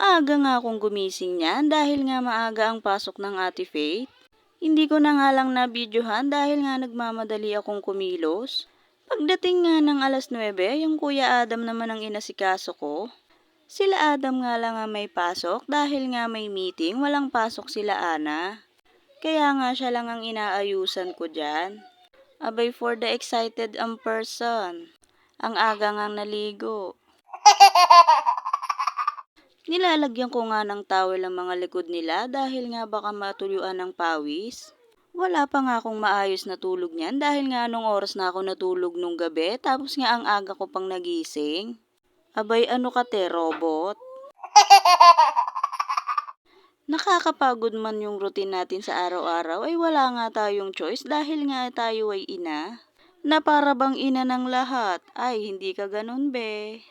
Maaga nga akong gumising niyan dahil nga maaga ang pasok ng Ate Faith. Hindi ko na nga lang nabidyohan dahil nga nagmamadali akong kumilos. Pagdating nga ng 9:00, yung Kuya Adam naman ang inasikaso ko. Sila Adam nga lang ang may pasok dahil nga may meeting, walang pasok sila Ana. Kaya nga siya lang ang inaayusan ko dyan. Abay, for the excited person. Ang aga ngang naligo. Nilalagyan ko nga ng towel ang mga likod nila dahil nga baka matuyuan ng pawis. Wala pa nga akong maayos na tulog niyan dahil nga anong oras na ako natulog nung gabi tapos nga ang aga ko pang nagising. Abay, ano ka te, robot? Nakakapagod man yung routine natin sa araw-araw ay wala nga tayong choice dahil nga tayo ay ina. Na para bang ina ng lahat. Ay, hindi ka ganun be.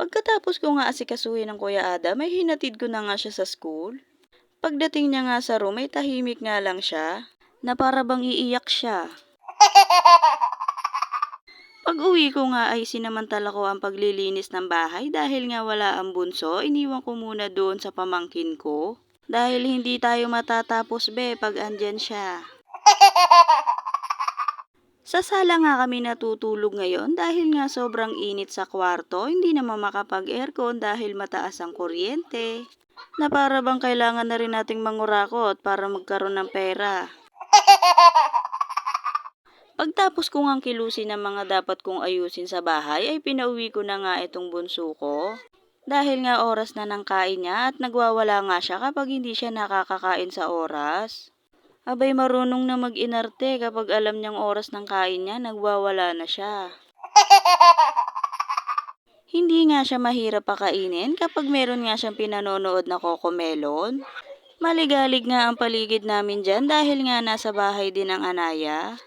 Pagkatapos ko nga asikasuhin ng Kuya Adam, ay hinatid ko na nga siya sa school. Pagdating niya nga sa room, ay tahimik nga lang siya, na para bang iiyak siya. Pag-uwi ko nga ay sinamantala ko ang paglilinis ng bahay dahil nga wala ang bunso, iniwan ko muna doon sa pamangkin ko. Dahil hindi tayo matatapos be pag andyan siya. Sa sala nga kami natutulog ngayon dahil nga sobrang init sa kwarto, hindi naman makapag-aircon dahil mataas ang kuryente. Na para bang kailangan na rin nating mangurakot para magkaroon ng pera. Pagtapos ko ngang kilusin ng mga dapat kong ayusin sa bahay ay pinauwi ko na nga itong bunso ko. Dahil nga oras na ng kain niya at nagwawala nga siya kapag hindi siya nakakakain sa oras. Abay, marunong na mag-inarte kapag alam niyang oras ng kain niya, nagwawala na siya. Hindi nga siya mahirap pakainin kapag meron nga siyang pinanonood na Cocomelon. Maligalig nga ang paligid namin dyan dahil nga nasa bahay din ang anaya.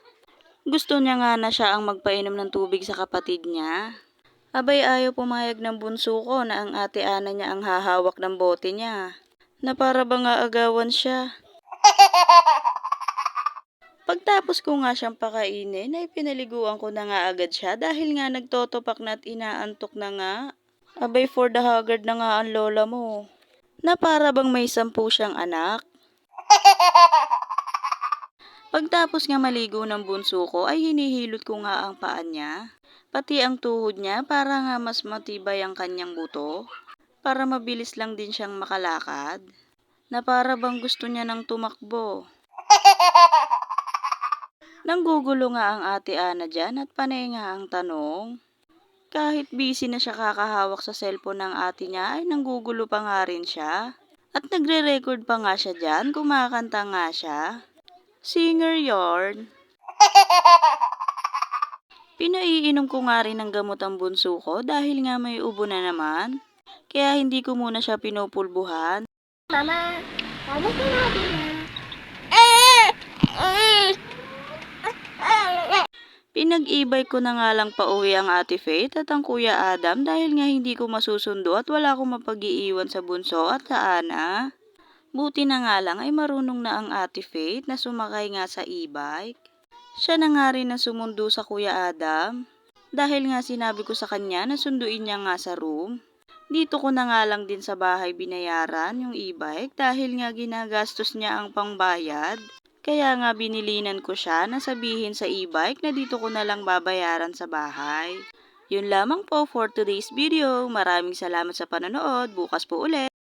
Gusto niya nga na siya ang magpainom ng tubig sa kapatid niya. Abay, ayaw pumayag ng bunso ko na ang ate Ana niya ang hahawak ng bote niya. Na para bang aagawan siya. Pagtapos ko nga siyang pakainin ay pinaliguan ko na nga agad siya dahil nga nagtotopak na at inaantok na nga. Abay, for the haggard na nga ang lola mo. Na para bang may 10 siyang anak. Pagtapos nga maligo ng bunso ko ay hinihilot ko nga ang paa niya. Pati ang tuhod niya para nga mas matibay ang kanyang buto. Para mabilis lang din siyang makalakad. Na para bang gusto niya ng tumakbo. Nanggugulo nga ang ate Ana dyan at panay nga ang tanong. Kahit busy na siya kakahawak sa cellphone ng ate niya ay nanggugulo pa nga rin siya. At nagre-record pa nga siya dyan, kumakanta nga siya. Singer yarn. Pinaiinom ko nga rin ng gamot ang bunso ko dahil nga may ubo na naman. Kaya hindi ko muna siya pinupulbuhan. Mama, mama ka natin. Pinag-ibay ko na nga lang pauwi ang Ate Faith at ang Kuya Adam dahil nga hindi ko masusundo at wala akong mapag-iiwan sa bunso at sa Ana. Buti na nga lang ay marunong na ang Ate Faith na sumakay nga sa e-bike. Siya na nga rin ang sumundo sa Kuya Adam dahil nga sinabi ko sa kanya na sunduin niya nga sa room. Dito ko na nga lang din sa bahay binayaran yung e-bike dahil nga ginagastos niya ang pangbayad. Kaya nga binilinan ko siya na sabihin sa e-bike na dito ko na lang babayaran sa bahay. Yun lamang po for today's video. Maraming salamat sa panonood. Bukas po ulit.